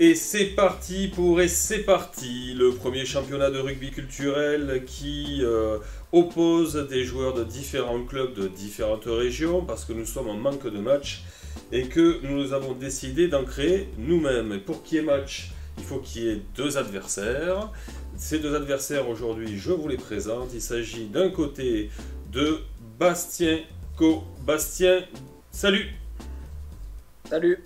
Et c'est parti le premier championnat de rugby culturel qui oppose des joueurs de différents clubs de différentes régions parce que nous sommes en manque de matchs et que nous avons décidé d'en créer nous-mêmes. Et pour qu'il y ait match, il faut qu'il y ait deux adversaires. Ces deux adversaires aujourd'hui, je vous les présente. Il s'agit d'un côté de Bastien Co. Bastien, salut! Salut!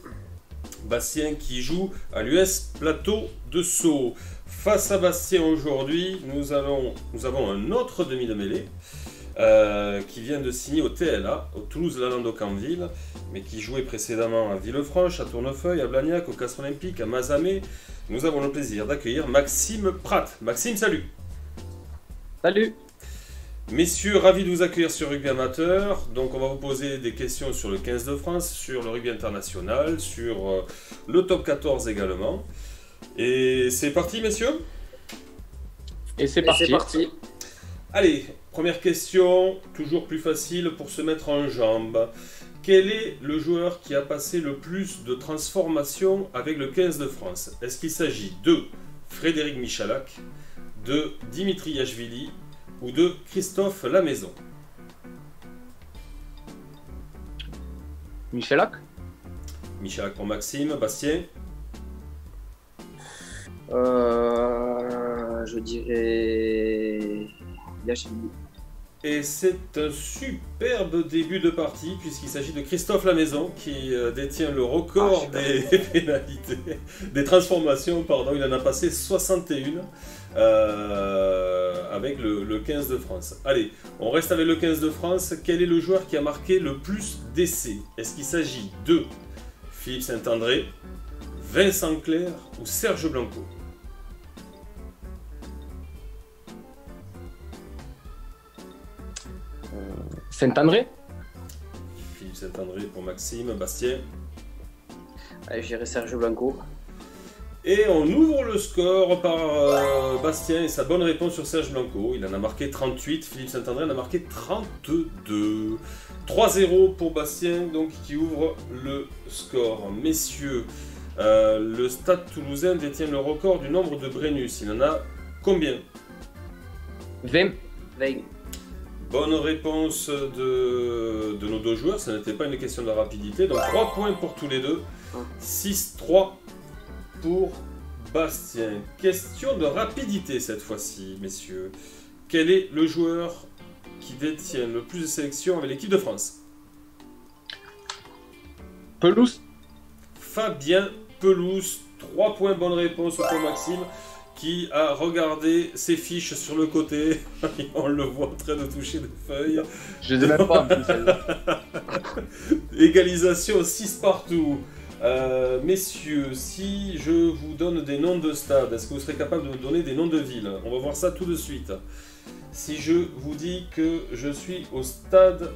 Bastien qui joue à l'US Plateau de Sceaux. Face à Bastien aujourd'hui, nous avons un autre demi de mêlée qui vient de signer au TLA, au Toulouse Lalande Canville, mais qui jouait précédemment à Villefranche, à Tournefeuille, à Blagnac, au Castres Olympique, à Mazamet. Nous avons le plaisir d'accueillir Maxime Pratt. Maxime, salut! Salut! Messieurs, ravis de vous accueillir sur Rugby Amateur. Donc on va vous poser des questions sur le 15 de France, sur le rugby international, sur le top 14 également. Et c'est parti, messieurs? Et c'est parti. Allez, première question, toujours plus facile pour se mettre en jambes. Quel est le joueur qui a passé le plus de transformations avec le 15 de France? Est-ce qu'il s'agit de Frédéric Michalak, de Dimitri Yachvili ou de Christophe Lamaison? Michalak? Michalak pour Maxime. Bastien? Je dirais... Yachvili. Et c'est un superbe début de partie puisqu'il s'agit de Christophe Lamaison qui détient le record des pénalités, des transformations, pardon. Il en a passé 61 avec le 15 de France. Allez, on reste avec le 15 de France. Quel est le joueur qui a marqué le plus d'essais? Est-ce qu'il s'agit de Philippe Saint-André, Vincent Clerc ou Serge Blanco? Saint-André? Philippe Saint-André pour Maxime. Bastien? Allez, j'irai Serge Blanco. Et on ouvre le score par Bastien et sa bonne réponse sur Serge Blanco. Il en a marqué 38, Philippe Saint-André en a marqué 32. 3-0 pour Bastien, donc qui ouvre le score. Messieurs, le Stade Toulousain détient le record du nombre de Brennus. Il en a combien? 20. Bonne réponse de nos deux joueurs, ce n'était pas une question de rapidité. Donc 3 points pour tous les deux. 6-3 pour Bastien. Question de rapidité cette fois-ci, messieurs. Quel est le joueur qui détient le plus de sélections avec l'équipe de France? Pelouse? Fabien Pelouse. 3 points, bonne réponse pour Maxime, qui a regardé ses fiches sur le côté. On le voit en train de toucher des feuilles. Je ne les ai même pas. Égalisation 6 partout. Messieurs, si je vous donne des noms de stades, est-ce que vous serez capable de me donner des noms de villes? On va voir ça tout de suite. Si je vous dis que je suis au stade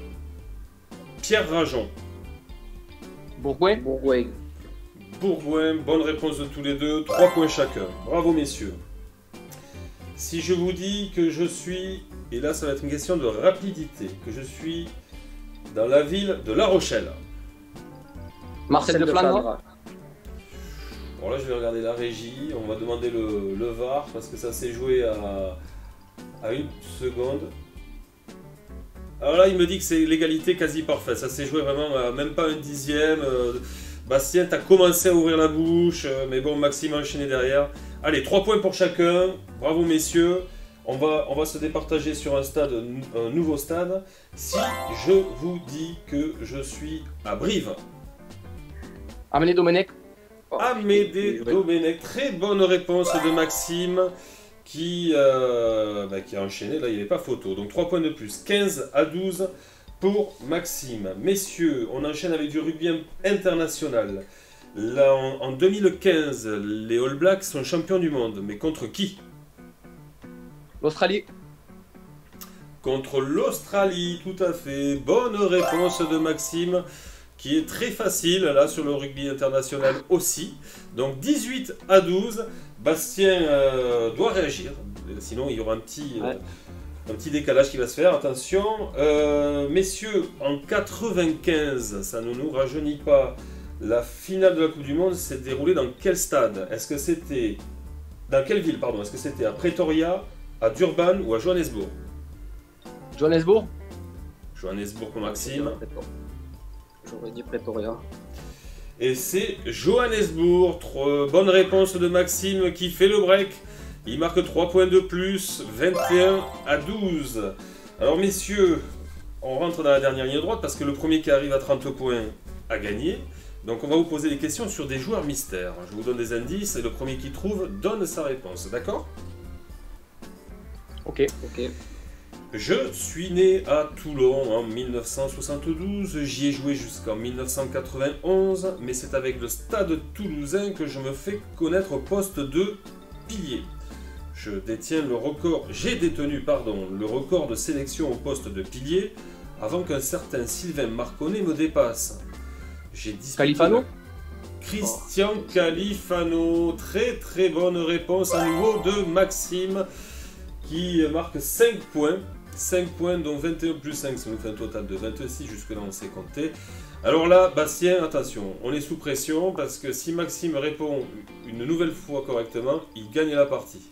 Pierre Rajon. Bourgoin? Bourgoin, bonne réponse de tous les deux, 3 points chacun. Bravo messieurs. Si je vous dis que je suis, et là ça va être une question de rapidité, que je suis dans la ville de La Rochelle. Marcel de Flandre? Bon là je vais regarder la régie, on va demander le VAR parce que ça s'est joué à une seconde. Alors là il me dit que c'est l'égalité quasi parfaite, ça s'est joué vraiment à même pas un dixième. Bastien, t'as commencé à ouvrir la bouche, mais bon, Maxime a enchaîné derrière. Allez, 3 points pour chacun. Bravo, messieurs. On va se départager sur un nouveau stade. Si je vous dis que je suis à Brive. Amédée Domenech? Amédée Domenech. Très bonne réponse de Maxime qui a enchaîné. Là, il n'y avait pas photo. Donc, 3 points de plus. 15-12. Pour Maxime. Messieurs, on enchaîne avec du rugby international. Là, en 2015, les All Blacks sont champions du monde. Mais contre qui? L'Australie? Contre l'Australie, tout à fait. Bonne réponse de Maxime, qui est très facile, là, sur le rugby international aussi. Donc, 18-12. Bastien doit réagir. Sinon, il y aura un petit... Un petit décalage qui va se faire, attention. Messieurs, en 95, ça ne nous rajeunit pas, La finale de la Coupe du Monde s'est déroulée dans quel stade? Est-ce que c'était... Dans quelle ville, pardon? Est-ce que c'était à Pretoria, à Durban ou à Johannesburg? Johannesburg. Johannesburg pour Maxime. J'aurais dit Pretoria. Et c'est Johannesburg. Bonne réponse de Maxime qui fait le break. Il marque 3 points de plus, 21 à 12. Alors messieurs, on rentre dans la dernière ligne droite parce que le premier qui arrive à 30 points a gagné. Donc on va vous poser des questions sur des joueurs mystères. Je vous donne des indices et le premier qui trouve donne sa réponse. D'accord? Ok. Je suis né à Toulon en 1972, j'y ai joué jusqu'en 1991, mais c'est avec le Stade Toulousain que je me fais connaître au poste de pilier. J'ai détenu le record de sélection au poste de pilier avant qu'un certain Sylvain Marconnet me dépasse. J'ai disputé... Califano? Christian Califano, très très bonne réponse à nouveau de Maxime qui marque 5 points. 5 points dont 21 plus 5, ça nous fait un total de 26, jusque là on sait compter. Alors là, Bastien, attention, on est sous pression parce que si Maxime répond une nouvelle fois correctement, il gagne la partie.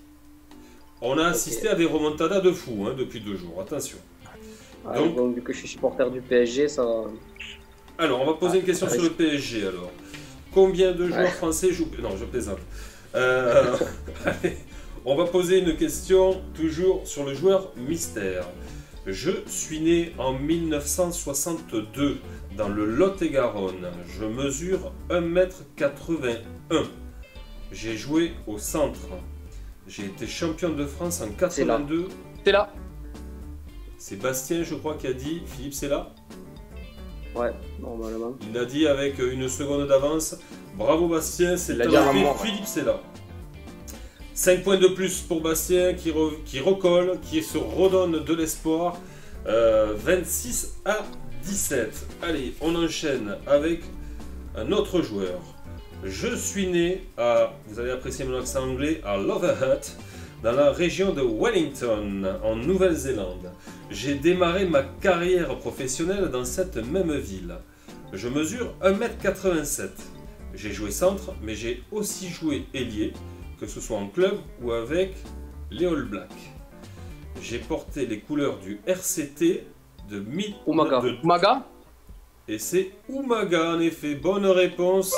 On a assisté à des remontadas de fou depuis 2 jours, attention. Donc, vu que je suis supporter du PSG, ça va... Alors, on va poser une question sur le PSG alors. Combien de joueurs français jouent... Non, je plaisante. Allez, on va poser une question toujours sur le joueur mystère. Je suis né en 1962 dans le Lot-et-Garonne. Je mesure 1m81. J'ai joué au centre. J'ai été champion de France en 82. C'est là. C'est Bastien, je crois, qui a dit. Philippe, c'est là? Ouais, normalement. Il l'a dit avec une seconde d'avance. Bravo Bastien, c'est Philippe, c'est là. 5 points de plus pour Bastien qui recolle, qui se redonne de l'espoir. 26 à 17. Allez, on enchaîne avec un autre joueur. Je suis né à, vous allez apprécier mon accent anglais, à Loverhut, dans la région de Wellington, en Nouvelle-Zélande. J'ai démarré ma carrière professionnelle dans cette même ville. Je mesure 1m87. J'ai joué centre, mais j'ai aussi joué ailier, que ce soit en club ou avec les All Blacks. J'ai porté les couleurs du RCT de Umaga. Et c'est Umaga, en effet. Bonne réponse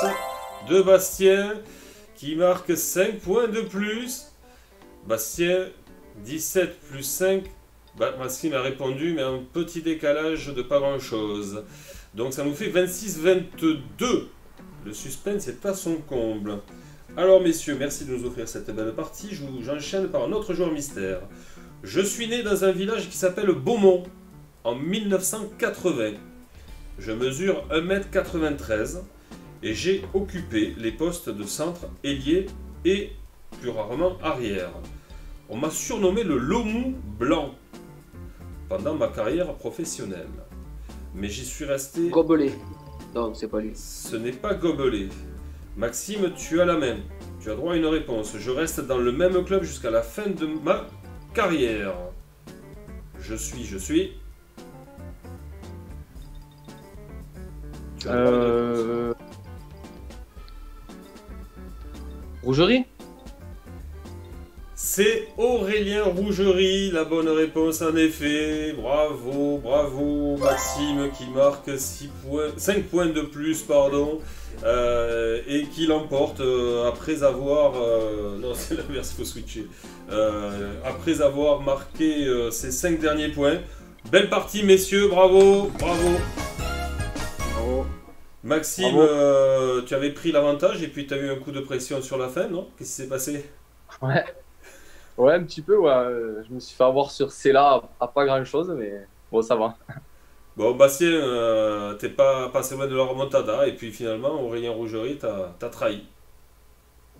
de Bastien, qui marque 5 points de plus. Bastien, 17 plus 5. Maxime a répondu, mais un petit décalage de pas grand-chose. Donc ça nous fait 26-22. Le suspense est à son comble. Alors messieurs, merci de nous offrir cette belle partie. J'enchaîne par un autre joueur mystère. Je suis né dans un village qui s'appelle Beaumont en 1980. Je mesure 1m93 et j'ai occupé les postes de centre, ailier et plus rarement arrière. On m'a surnommé le Lomou Blanc pendant ma carrière professionnelle. Mais j'y suis resté... Gobelet. Non, c'est pas lui. Ce n'est pas Gobelet. Maxime, tu as la main. Tu as droit à une réponse. Je reste dans le même club jusqu'à la fin de ma carrière. Je suis... Tu as droit à une réponse. Rougerie. C'est Aurélien Rougerie, la bonne réponse en effet. Bravo, bravo Maxime qui marque 5 points de plus, pardon. Et qui l'emporte après avoir... non, c'est l'inverse, il faut switcher. Après avoir marqué ses 5 derniers points. Belle partie, messieurs, bravo, bravo. Bravo. Maxime, tu avais pris l'avantage et puis tu as eu un coup de pression sur la fin, non? Qu'est-ce qui s'est passé? Ouais, un petit peu, ouais. Je me suis fait avoir sur celle-là à pas grand-chose, mais bon, ça va. Bon, Bastien, t'es pas passé loin de la remontada, et puis finalement, Aurélien Rougerie t'as trahi.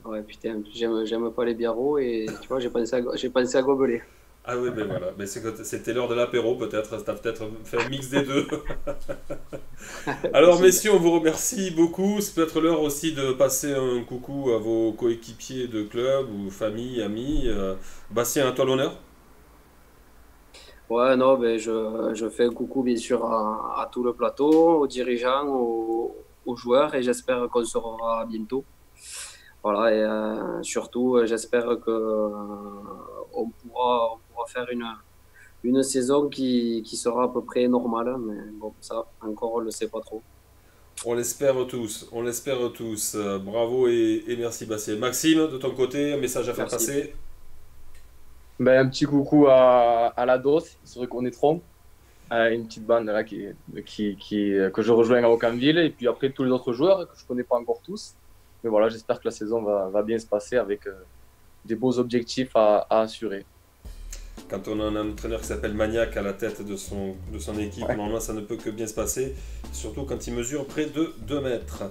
Ouais, putain, j'aime pas les biarros, et tu vois, j'ai pensé à Gobelet. Ah oui, ben voilà, ben c'était l'heure de l'apéro peut-être, t'as peut-être fait un mix des deux. Alors messieurs, on vous remercie beaucoup, c'est peut-être l'heure aussi de passer un coucou à vos coéquipiers de club ou famille, amis. Bastien, à toi l'honneur. Ouais, non, ben je fais un coucou bien sûr à tout le plateau, aux dirigeants, aux aux joueurs et j'espère qu'on se reverra bientôt. Voilà, et surtout, j'espère que on pourra faire une saison qui sera à peu près normale. Mais bon, ça, encore, on ne le sait pas trop. On l'espère tous, on l'espère tous. Bravo et merci Bastien. Maxime, de ton côté, un message à faire Merci. passer. Ben, un petit coucou à la DOS, ils se reconnaîtront. Une petite bande là, que je rejoins à Aucamville. Et puis après, tous les autres joueurs que je ne connais pas encore tous. Mais voilà, j'espère que la saison va bien se passer avec des beaux objectifs à assurer. Quand on a un entraîneur qui s'appelle Maniac à la tête de son équipe, Ouais. normalement ça ne peut que bien se passer, surtout quand il mesure près de 2 mètres.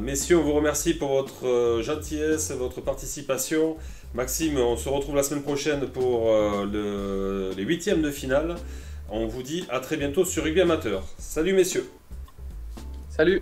Messieurs, on vous remercie pour votre gentillesse, votre participation. Maxime, on se retrouve la semaine prochaine pour les huitièmes de finale. On vous dit à très bientôt sur Rugby Amateur. Salut messieurs. Salut!